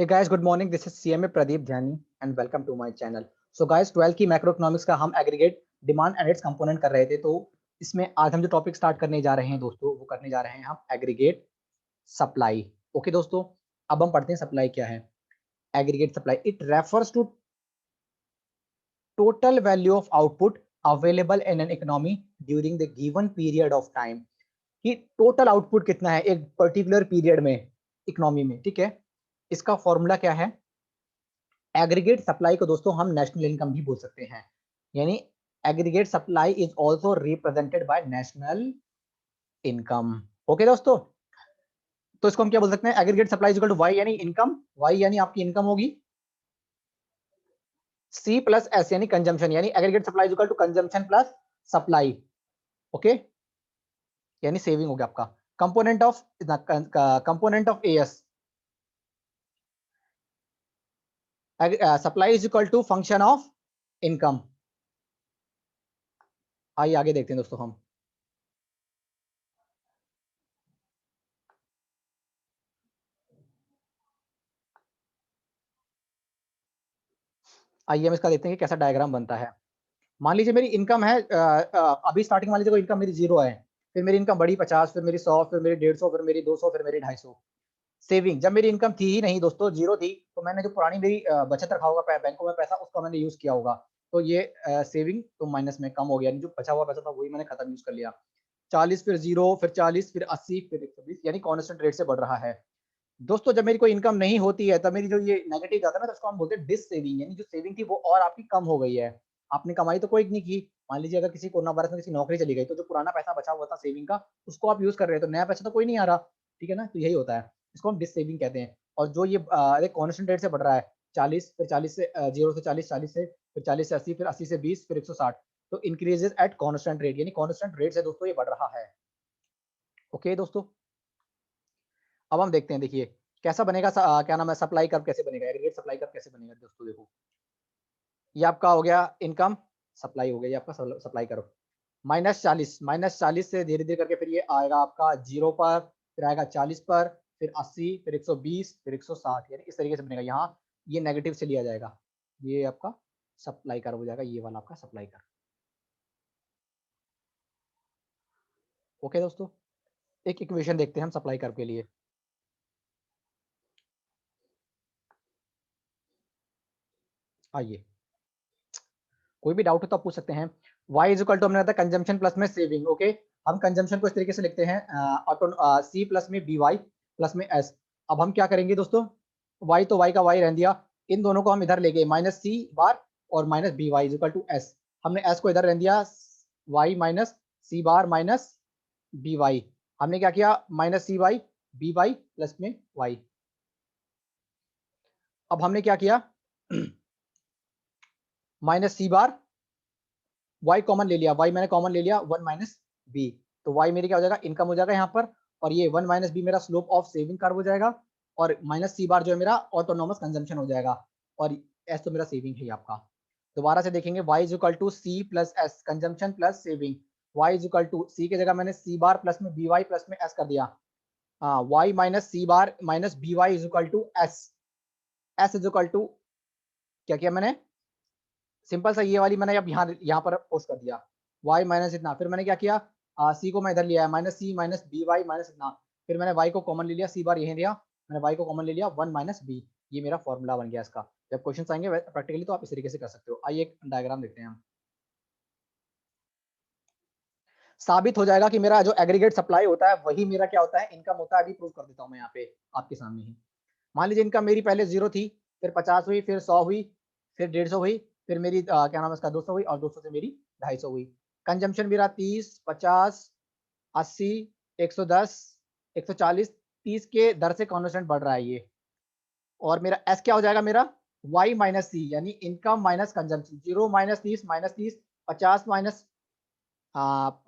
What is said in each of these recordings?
Hey guys, good morning. This is CMA Pradeep Dhyani and welcome to my channel. So guys, 12 की macro economics का हम aggregate demand and it's component कर रहे थे। तो इसमें आज हम जो टॉपिक स्टार्ट करने जा रहे हैं दोस्तों, वो करने जा रहे हैं हम एग्रीगेट सप्लाई। ओके दोस्तों, अब हम पढ़ते हैं सप्लाई क्या है। Aggregate supply it refers to total value of output available in an economy during the given period of time. कि टोटल आउटपुट कितना है एक पर्टिकुलर पीरियड में इकोनॉमी में, ठीक है। इसका फॉर्मूला क्या है? एग्रीगेट सप्लाई को दोस्तों हम नेशनल इनकम भी बोल सकते हैं, यानी aggregate supply is also represented by national income. Okay दोस्तों, तो इसको हम क्या बोल सकते हैं? Aggregate supply is equal to Y यानी इनकम, वाई यानी आपकी इनकम होगी, सी प्लस एस यानी कंजम्पशन, यानी aggregate supply is equal to consumption plus supply. Okay, यानी सेविंग हो गया आपका। Component of AS supply is equal to function of income. आइए आगे देखते हैं दोस्तों हम। आइए हम इसका देखते हैं कि कैसा डायग्राम बनता है। मान लीजिए मेरी इनकम है अभी स्टार्टिंग मान लीजिए कोई इनकम मेरी 0 है, फिर मेरी इनकम बढ़ी 50, फिर मेरी 100, फिर मेरी 150, फिर मेरी 200, फिर मेरी 250। सेविंग जब मेरी इनकम थी ही नहीं दोस्तों, 0 थी, तो मैंने जो पुरानी मेरी बचत रखा होगा बैंकों में पैसा, उसका मैंने यूज किया होगा। तो ये सेविंग तो माइनस में कम हो गया, जो बचा हुआ पैसा था वही मैंने खत्म यूज कर लिया। 40 फिर 0 फिर 40 फिर 80 फिर 120, यानी कांस्टेंट रेट से बढ़ रहा है। दोस्तों जब मेरी कोई इनकम नहीं होती है तब मेरी जो ये नेगेटिव जाता है ना, तो उसको हम बोलते हैं डिस सेविंग, यानी जो सेविंग थी वो और आपकी कम हो गई है। आपने कमाई तो कोई नहीं की। मान लीजिए अगर किसी कोरोना वायरस में किसी नौकरी चली गई, तो जो पुराना पैसा बचा हुआ था सेविंग का, उसको आप यूज कर रहे हो, तो नया पैसा तो कोई नहीं आ रहा, ठीक है ना। तो यही होता है, इसको हम डिस सेविंग कहते हैं। और जो ये कॉन्स्टेंट रेट से बढ़ रहा है, 40 फिर 40 से 0 से 40, 40 से फिर 40 से 80, फिर 80 से 20, फिर 160, तो इंक्रीजेस एट कॉन्स्टेंट रेट, यानी कॉन्स्टेंट रेट से दोस्तों ये बढ़ रहा है। ओके दोस्तों, अब हम देखते हैं, देखिए कैसा बनेगा क्या नाम है, सप्लाई कर्व कैसे बनेगा, एग्रीगेट सप्लाई कर्व कैसे बनेगा दोस्तों। देखो ये आपका हो गया इनकम, सप्लाई हो गया, ये आपका सप्लाई कर्व। -40 से धीरे धीरे करके फिर ये आएगा आपका 0 पर, फिर आएगा 40 पर, फिर 80, फिर 120, फिर 160, यानी इस तरीके से बनेगा। यहाँ ये नेगेटिव से लिया जाएगा, ये आपका सप्लाई कर्व हो जाएगा, ये वाला आपका सप्लाई कर्व। ओके दोस्तों, एक इक्वेशन देखते हैं हम सप्लाई कर्व के लिए। आइए, कोई भी डाउट हो तो आप पूछ सकते हैं। y इज इक्वल टू हमने बताया कंजम्पशन प्लस में सेविंग। ओके, हम कंजम्पशन को इस तरीके से लिखते हैं सी प्लस में बी वाई प्लस में एस। अब हम क्या करेंगे दोस्तों, y तो y का y रहने दिया, इन दोनों को हम इधर ले गए, माइनस सी बार और minus B Y is equal to S. हमने s को इधर रहने दिया, y minus C bar minus B Y. हमने क्या किया, minus C Y B Y plus में y। अब हमने क्या किया, minus C bar, y common ले लिया, y मैंने कॉमन ले लिया, 1 माइनस बी। तो y मेरी क्या हो जाएगा, इनकम हो जाएगा यहाँ पर, और ये 1 माइनस बी मेरा स्लोप ऑफ सेविंग कर्व हो जाएगा, और माइनस सी बार जो है मेरा ऑटोनोमस कंजम्पशन हो जाएगा, और एस तो मेरा सेविंग है आपका। दोबारा से देखेंगे, y is equal to C plus S, consumption plus saving. y is equal to C की जगह मैंने सी बार प्लस में बी वाई प्लस में एस कर दिया। हाँ, y minus C bar minus B Y is equal to S. S is equal to क्या किया मैंने, सिंपल सा ये वाली मैंने अब यहाँ पर पोस्ट कर दिया, y माइनस इतना, फिर मैंने क्या किया, c को मैं इधर लिया है, minus C minus B Y minus इतना, फिर मैंने y को कॉमन ले लिया, सी बार यही लिया, मैंने y को कॉमन ले लिया, 1 माइनस बी। ये मेरा फॉर्मूला बन गया इसका। जब क्वेश्चन आएंगे प्रैक्टिकली तो आप इस तरीके से कर सकते हो। आइए एक डायग्राम देखते हैं हम। साबित हो जाएगा कि मेरा जो एग्रीगेट सप्लाई होता है वही मेरा क्या होता है, इनकम होता है। अभी प्रूव कर देता हूँ मैं यहाँ पे आपके सामने ही। मान लीजिए इनकम मेरी पहले 0 थी, फिर 50 हुई, फिर 100 हुई, फिर 150 हुई, फिर मेरी क्या नाम है इसका 200 हुई, और 200 से मेरी 250 हुई। कंजम्पशन मेरा 30, 50, 80, 110, 140, 30 के दर से कॉन्स्टेंट बढ़ रहा है ये। और मेरा एस क्या हो जाएगा, मेरा वाई माइनस सी, यानी income minus consumption. 0 minus 30 minus 30, 50 minus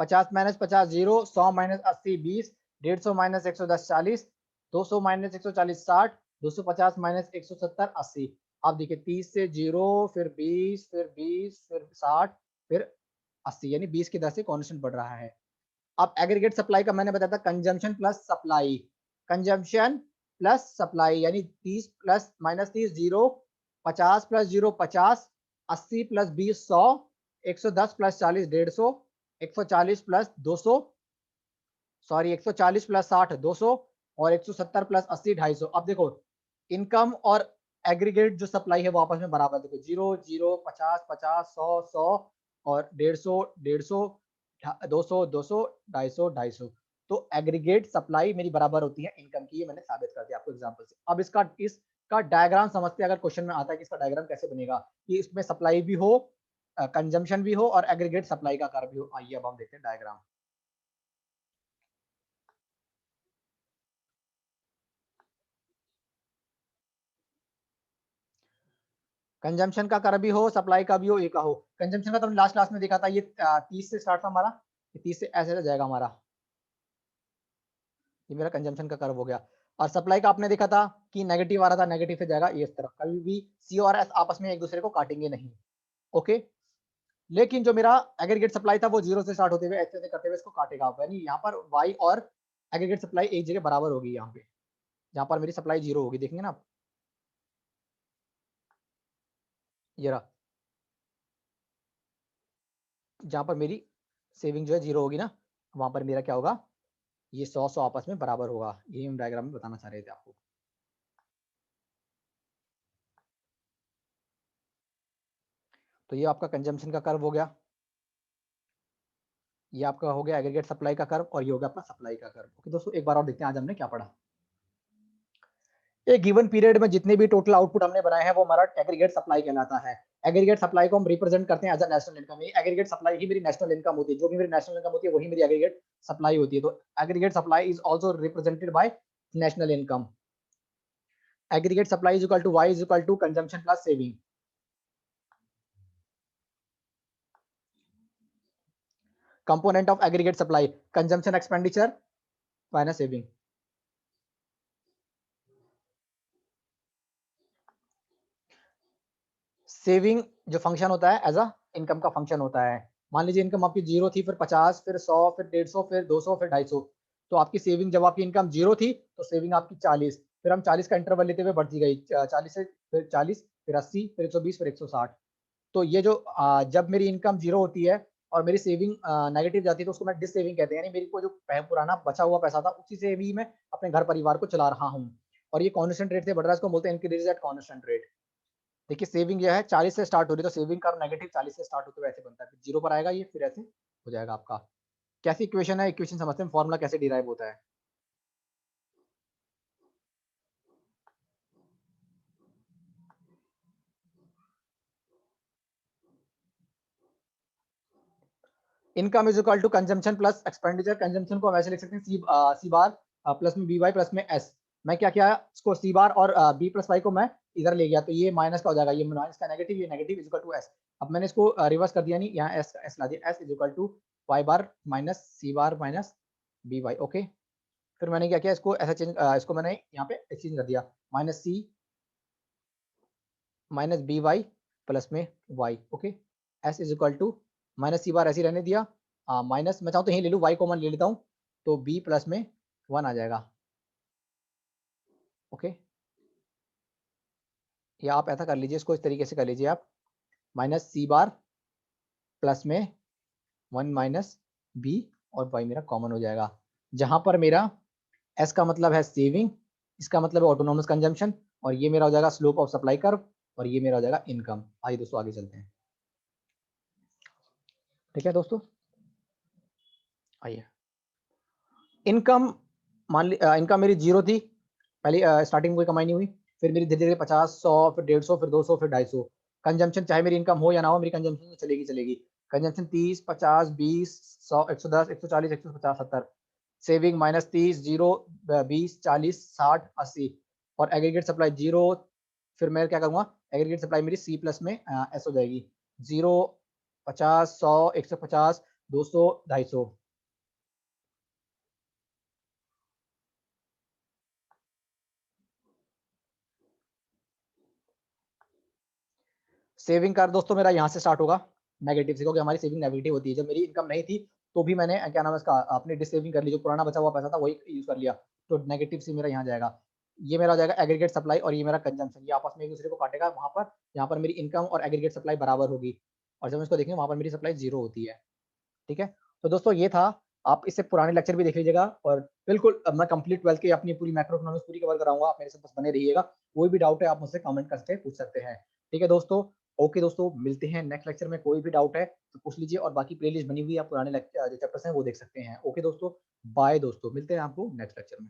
50 minus 50 0, 100 minus 80 20, 150 minus 110 40, 200 minus 140 60, 250 minus 170 80। आप देखिए 30 से 0, फिर 20, फिर 20, फिर 60, फिर 80, यानी 20 की दर से कांस्टेंट बढ़ रहा है। अब एग्रीगेट सप्लाई का मैंने बताया था consumption plus supply, consumption plus supply यानी 30 plus -30 0, 50 plus 0 50, 80 plus 20 100, 110 plus 40 150, 140 plus 200, sorry 140 plus 60 200 और 170 प्लस 80 250। अब देखो इनकम और एग्रीगेट जो सप्लाई है वो आपस में बराबर, देखो 0 0 50 50 100 100 और 150 150 200 200 250 250। तो एग्रीगेट सप्लाई मेरी बराबर होती है इनकम की, ये मैंने साबित कर दिया आपको एग्जांपल से। अब इसका डायग्राम समझते हैं, अगर क्वेश्चन में आता है कि इसका डायग्राम कैसे बनेगा कि इसमें सप्लाई भी हो, कंजम्पशन भी हो और एग्रीगेट सप्लाई का कार्य भी हो। आइए अब हम देखते हैं डायग्राम। कंजम्पशन का कर भी हो, सप्लाई का भी हो, ए का हो। कंजम्पशन का तो लास्ट क्लास में देखा था, ये 30 से स्टार्ट था हमारा, 30 से ऐसे जाएगा हमारा, ये मेरा कंजम्पशन का कर्व हो गया। और सप्लाई का आपने देखा था कि नेगेटिव आ रहा था, नेगेटिव से जाएगा ये इस तरफ, कभी भी सी और एस आपस में एक दूसरे को काटेंगे नहीं। ओके, लेकिन जो मेरा एग्रीगेट सप्लाई था वो 0 से स्टार्ट होते हुए ऐसे करते हुए इसको काटेगा, यानी यहाँ पर वाई और एग्रीगेट सप्लाई एक जगह बराबर होगी, यहाँ पे जहाँ पर मेरी सप्लाई 0 होगी, देखेंगे ना आप, ये रहा, जहाँ पर मेरी सेविंग जो है 0 होगी ना, वहां पर मेरा क्या होगा, ये 100 आपस में बराबर होगा। यही हम डायग्राम में बताना चाह रहे थे आपको। तो ये आपका कंजम्पशन का कर्व हो गया, ये आपका हो गया एग्रीगेट सप्लाई का कर्व और ये हो गया आपका सप्लाई का कर्व। ओके दोस्तों, एक बार और देखते हैं आज हमने क्या पढ़ा। एक गिवन पीरियड में जितने भी टोटल आउटपुट हमने बनाए हैं वो हमारा एग्रीगेट सप्लाई कहलाता है। एग्रीगेट सप्लाई को हम रिप्रेजेंट करते हैं as a national income. Aggregate supply ही मेरी नेशनल इनकम होती है, जो भी मेरी नेशनल इनकम होती है वही मेरी एग्रीगेट सप्लाई होती है। तो aggregate supply is also represented by national income. Aggregate supply is equal to Y is equal to consumption plus saving. Component of aggregate supply consumption expenditure minus saving. Saving जो function होता है as a income का function होता है। मान लीजिए income आपकी 0 थी, फिर 50, फिर 100, फिर 150, फिर 200, फिर 250। तो आपकी सेविंग, जब आपकी इनकम 0 थी तो सेविंग आपकी 40, फिर हम 40 का इंटरवल लेते हुए बढ़ती गई, 40 से फिर 40, फिर 80, फिर 120, फिर 160। तो ये जो जब मेरी इनकम 0 होती है और मेरी सेविंग नेगेटिव जाती है तो उसको मैं डिस सेविंग कहते हैं, यानी मेरे को जो पुराना बचा हुआ पैसा था उसी से भी मैं अपने घर परिवार को चला रहा हूँ और ये कांस्टेंट रेट से बढ़ रहा है, इसको बोलते हैं इंक्रीज एट कांस्टेंट रेट। देखिए सेविंग जो है 40 से स्टार्ट हो रही है, तो सेविंग का नेगेटिव 40 से स्टार्ट होते हुए ऐसे बनता है, फिर 0 पर आएगा ये, फिर ऐसे हो जाएगा आपका। कैसी इक्वेशन है, इक्वेशन समझते हैं, फॉर्मूला कैसे डिराइव होता है। Income is equal to consumption plus expenditure. Consumption को हम ऐसे लिख सकते हैं सी बार प्लस में बी वाई प्लस में एस। मैं क्या किया, इसको सी बार और बी प्लस वाई को मैं इधर ले गया, तो ये माइनस का हो जाएगा, ये माइनस का नेगेटिव, ये negative is equal to S. अब मैंने इसको रिवर्स कर दिया, नहीं यहाँ एस ला दिया, S is equal to Y bar minus C bar minus B Y. Okay, फिर मैंने क्या किया, इसको ऐसा चेंज, इसको मैंने यहाँ पे एक्सचेंज कर दिया, minus C minus B Y plus में Y. Okay, S is equal to minus C bar ऐसे ही रहने दिया, माइनस मैं चाहूँ तो यही ले लूँ, वाई कॉमन ले लेता हूँ, तो बी प्लस में 1 आ जाएगा। ओके, या आप ऐसा कर लीजिए, इसको इस तरीके से कर लीजिए आप, माइनस सी बार प्लस में 1 माइनस बी और वाई मेरा कॉमन हो जाएगा, जहां पर मेरा एस का मतलब है सेविंग, इसका मतलब है ऑटोनोमस कंजम्पशन, और ये मेरा हो जाएगा स्लोप ऑफ सप्लाई कर्व, और ये मेरा हो जाएगा इनकम। आइए दोस्तों आगे चलते हैं। ठीक है दोस्तों, आइए इनकम, मान ली इनकम मेरी 0 थी, पहले स्टार्टिंग में कोई कमाई नहीं हुई, फिर मेरी धीरे धीरे 50, 100, फिर 150, फिर 200, फिर 250। कंजम्पशन चाहे मेरी इनकम हो या ना हो, मेरी कंजम्पशन तो चलेगी चलेगी। कंजम्पशन 30, 50, 20, 100, 110, 140, 150, 70। सेविंग माइनस 30, 0, 20, 40, 60, 80 और एग्रीगेट सप्लाई 0। फिर मैं क्या करूँगा, एग्रीगेट सप्लाई मेरी सी प्लस में एस हो जाएगी, 0, 50, 100, 150, 200, 250। सेविंग कर दोस्तों मेरा यहाँ से स्टार्ट होगा, नेगेटिव से, क्योंकि हमारी सेविंग नेगेटिव होती है। जब मेरी इनकम नहीं थी तो भी मैंने क्या नाम है इसका, अपनी डिस सेविंग कर ली, जो पुराना बचा हुआ पैसा था वही यूज कर लिया, तो नेगेटिव से मेरा यहाँ जाएगा। ये मेरा हो जाएगा एग्रीगेट सप्लाई और ये मेरा कंजम्पशन, ये आपस में एक-दूसरे को काटेगा वहाँ पर, यहाँ पर मेरी इनकम और एग्रीगेट सप्लाई बराबर होगी और जब हम इसको देखेंगे वहाँ पर मेरी सप्लाई 0 होती है, ठीक है? तो दोस्तों ये था, आप इससे पुराने लेक्चर भी देख लीजिएगा और बिल्कुल मैं कंप्लीट 12th की अपनी पूरी मैक्रो इकोनॉमिक्स पूरी कवर कराऊँगा, आप मेरे साथ बस बने रहिएगा। कोई भी डाउट है आप मुझसे कमेंट करके पूछ सकते हैं। ठीक है दोस्तों? ओके दोस्तों, मिलते हैं नेक्स्ट लेक्चर में, कोई भी डाउट है तो पूछ लीजिए और बाकी प्लेलिस्ट बनी हुई है, आप पुराने जो चैप्टर्स हैं वो देख सकते हैं। ओके दोस्तों, बाय दोस्तों, मिलते हैं आपको नेक्स्ट लेक्चर में।